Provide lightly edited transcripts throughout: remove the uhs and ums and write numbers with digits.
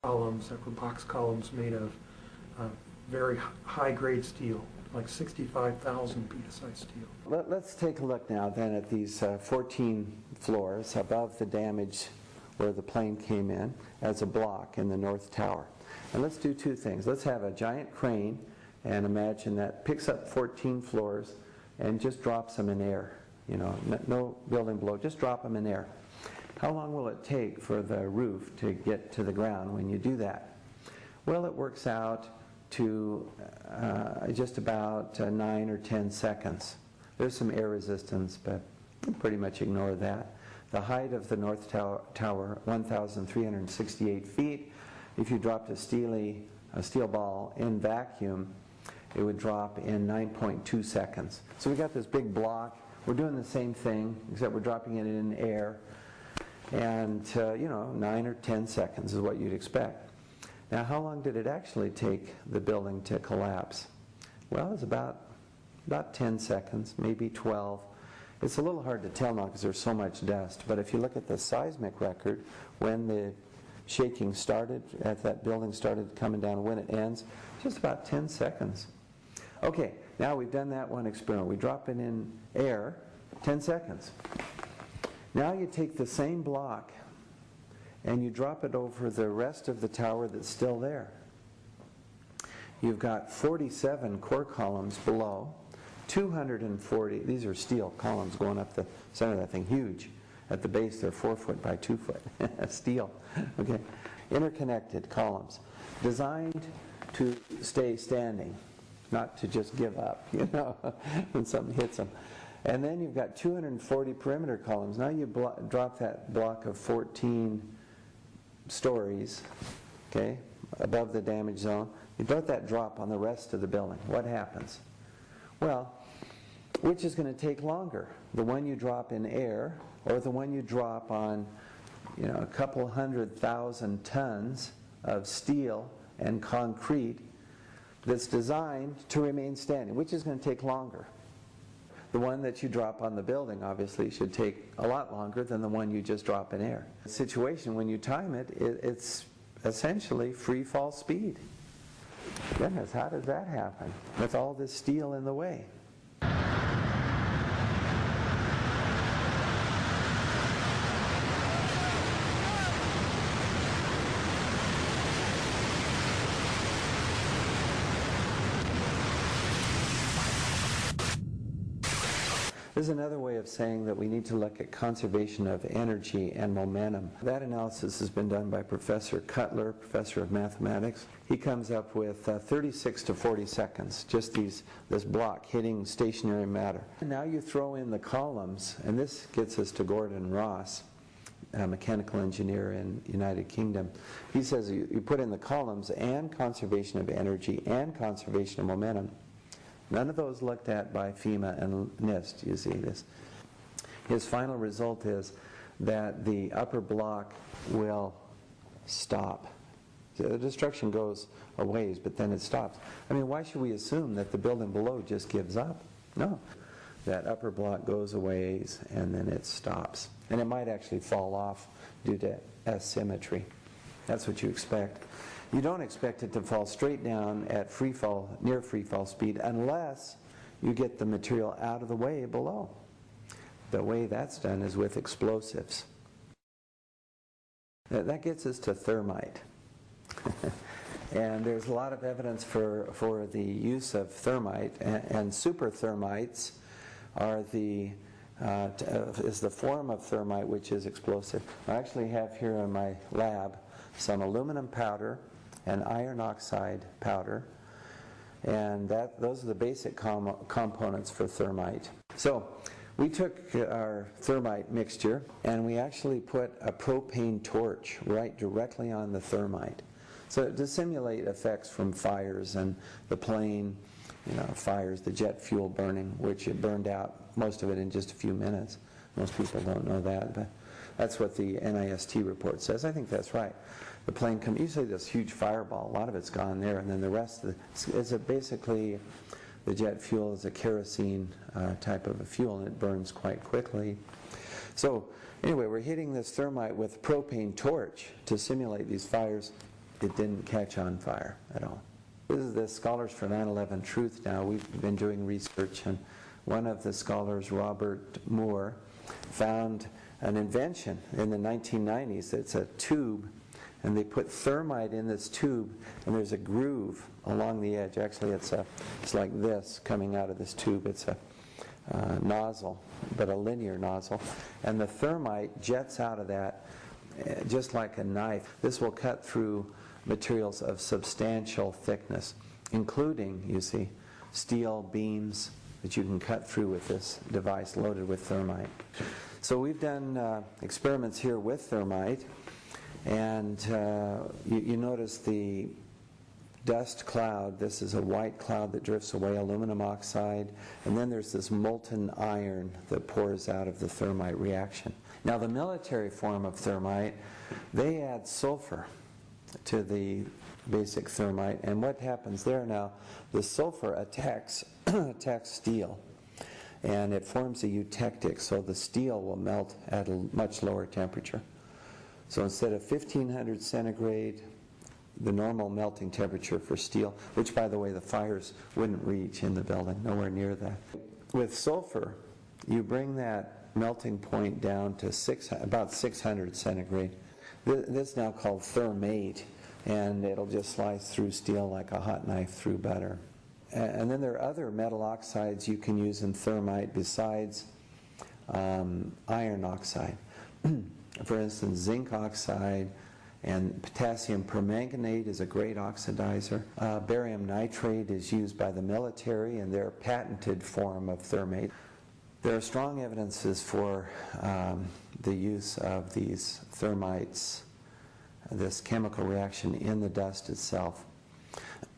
columns that were box columns made of very high-grade steel, like 65,000 psi steel. Let's take a look now then at these 14 floors above the damage where the plane came in as a block in the North Tower. And let's do two things. Let's have a giant crane and imagine that picks up 14 floors and just drops them in air. You know, no building below, just drop them in air. How long will it take for the roof to get to the ground when you do that? Well, it works out to just about 9 or 10 seconds. There's some air resistance, but pretty much ignore that. The height of the North Tower, 1,368 feet. If you dropped a steel ball in vacuum, it would drop in 9.2 seconds. So we got this big block. We're doing the same thing, except we're dropping it in air. And, 9 or 10 seconds is what you'd expect. Now, how long did it actually take the building to collapse? Well, it's about 10 seconds, maybe 12. It's a little hard to tell now because there's so much dust, but if you look at the seismic record, when the shaking started, as that building started coming down, when it ends, just about 10 seconds. Okay, now we've done that one experiment. We drop it in air, 10 seconds. Now you take the same block and you drop it over the rest of the tower that's still there. You've got 47 core columns below, 240, these are steel columns going up the center of that thing, huge. At the base they're 4 foot by 2 foot, steel, okay. Interconnected columns, designed to stay standing, not to just give up, when something hits them. And then you've got 240 perimeter columns. Now you drop that block of 14 stories, okay, above the damage zone. You let that drop on the rest of the building. What happens? Well, which is going to take longer? The one you drop in air or the one you drop on, a couple 100,000 tons of steel and concrete that's designed to remain standing? Which is going to take longer? The one that you drop on the building obviously should take a lot longer than the one you just drop in air. The situation, when you time it, it's essentially free fall speed. Goodness, how does that happen with all this steel in the way? There's another way of saying that we need to look at conservation of energy and momentum. That analysis has been done by Professor Cutler, professor of mathematics. He comes up with 36 to 40 seconds, just this block hitting stationary matter. And now you throw in the columns, and this gets us to Gordon Ross, a mechanical engineer in the United Kingdom. He says you put in the columns and conservation of energy and conservation of momentum. None of those looked at by FEMA and NIST, you see this. His final result is that the upper block will stop. The destruction goes a ways, but then it stops. I mean, why should we assume that the building below just gives up? No. That upper block goes a ways and then it stops. And it might actually fall off due to asymmetry. That's what you expect. You don't expect it to fall straight down at near free fall speed unless you get the material out of the way below. The way that's done is with explosives. That gets us to thermite. And there's a lot of evidence for the use of thermite, and super thermites are is the form of thermite which is explosive. I actually have here in my lab some aluminum powder and iron oxide powder, and those are the basic components for thermite. So we took our thermite mixture and we actually put a propane torch right directly on the thermite, so to simulate effects from fires and the plane, fires, the jet fuel burning, which it burned out most of it in just a few minutes. Most people don't know that, but that's what the NIST report says. I think that's right. The plane comes, usually this huge fireball, a lot of it's gone there, and then the rest is basically the jet fuel is a kerosene type of a fuel, and it burns quite quickly. So anyway, we're hitting this thermite with a propane torch to simulate these fires, it didn't catch on fire at all. This is the Scholars for 9/11 Truth now. We've been doing research, and one of the scholars, Robert Moore, found an invention in the 1990s. It's a tube, and they put thermite in this tube, and there's a groove along the edge. Actually, it's like this coming out of this tube. It's a nozzle, but a linear nozzle, and the thermite jets out of that just like a knife. This will cut through materials of substantial thickness, including, you see, steel beams that you can cut through with this device loaded with thermite. So we've done experiments here with thermite, and you notice the dust cloud. This is a white cloud that drifts away, aluminum oxide, and then there's this molten iron that pours out of the thermite reaction. Now the military form of thermite, they add sulfur to the basic thermite, and what happens there now, the sulfur attacks steel, and it forms a eutectic, so the steel will melt at a much lower temperature. So instead of 1500 centigrade, the normal melting temperature for steel, which by the way the fires wouldn't reach in the building, nowhere near that. With sulfur, you bring that melting point down to about 600 centigrade. This is now called thermate, and it'll just slice through steel like a hot knife through butter. And then there are other metal oxides you can use in thermite besides iron oxide. For instance, zinc oxide and potassium permanganate is a great oxidizer. Barium nitrate is used by the military in their patented form of thermate. There are strong evidences for the use of these thermites, this chemical reaction in the dust itself.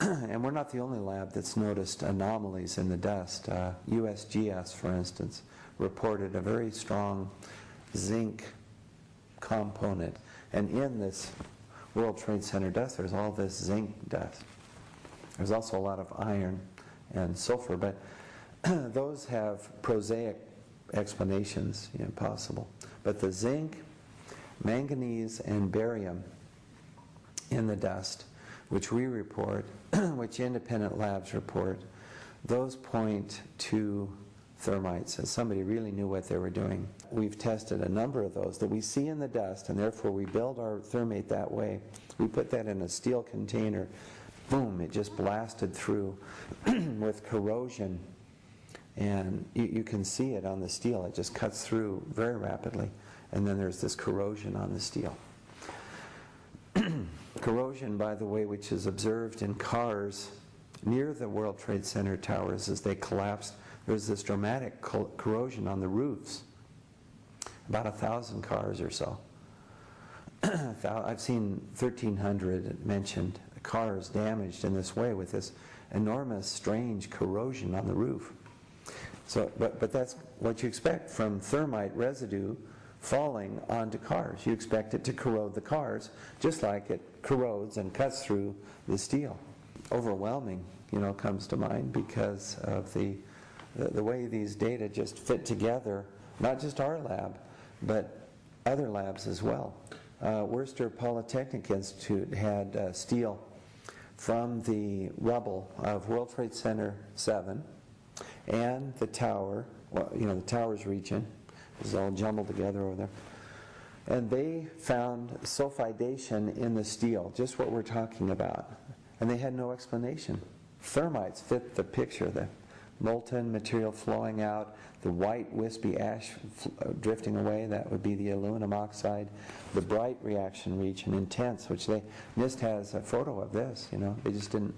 And we're not the only lab that's noticed anomalies in the dust. USGS, for instance, reported a very strong zinc component. And in this World Trade Center dust, there's all this zinc dust. There's also a lot of iron and sulfur, but those have prosaic explanations, possible. But the zinc, manganese, and barium in the dust, which we report, which independent labs report, those point to thermites, and somebody really knew what they were doing. We've tested a number of those that we see in the dust, and therefore we build our thermate that way. We put that in a steel container. Boom, it just blasted through with corrosion, and you can see it on the steel. It just cuts through very rapidly, and then there's this corrosion on the steel. Corrosion, by the way, which is observed in cars near the World Trade Center towers as they collapsed. There's this dramatic corrosion on the roofs, about 1,000 cars or so. I've seen 1,300 mentioned cars damaged in this way with this enormous, strange corrosion on the roof. So, but that's what you expect from thermite residue falling onto cars. You expect it to corrode the cars, just like it corrodes and cuts through the steel. Overwhelming, comes to mind because of the way these data just fit together, not just our lab, but other labs as well. Worcester Polytechnic Institute had steel from the rubble of World Trade Center 7 and the tower, the towers region. It's all jumbled together over there. And they found sulfidation in the steel, just what we're talking about. And they had no explanation. Thermites fit the picture, the molten material flowing out, the white wispy ash drifting away, that would be the aluminum oxide, the bright reaction region, intense, which NIST has a photo of this, they just didn't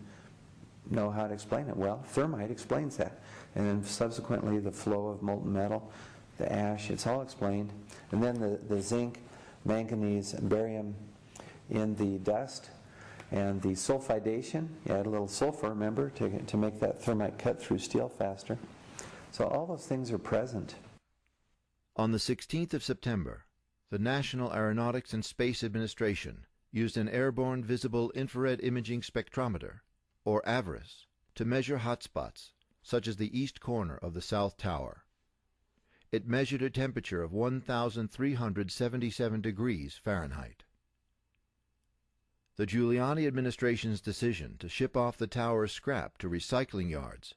know how to explain it. Well, thermite explains that. And then subsequently the flow of molten metal, the ash, it's all explained. And then the zinc, manganese, and barium in the dust, and the sulfidation, you add a little sulfur, remember, to make that thermite cut through steel faster. So all those things are present. On the 16th of September, the National Aeronautics and Space Administration used an airborne visible infrared imaging spectrometer, or AVIRIS, to measure hotspots, such as the east corner of the South Tower. It measured a temperature of 1,377 degrees Fahrenheit. The Giuliani administration's decision to ship off the tower's scrap to recycling yards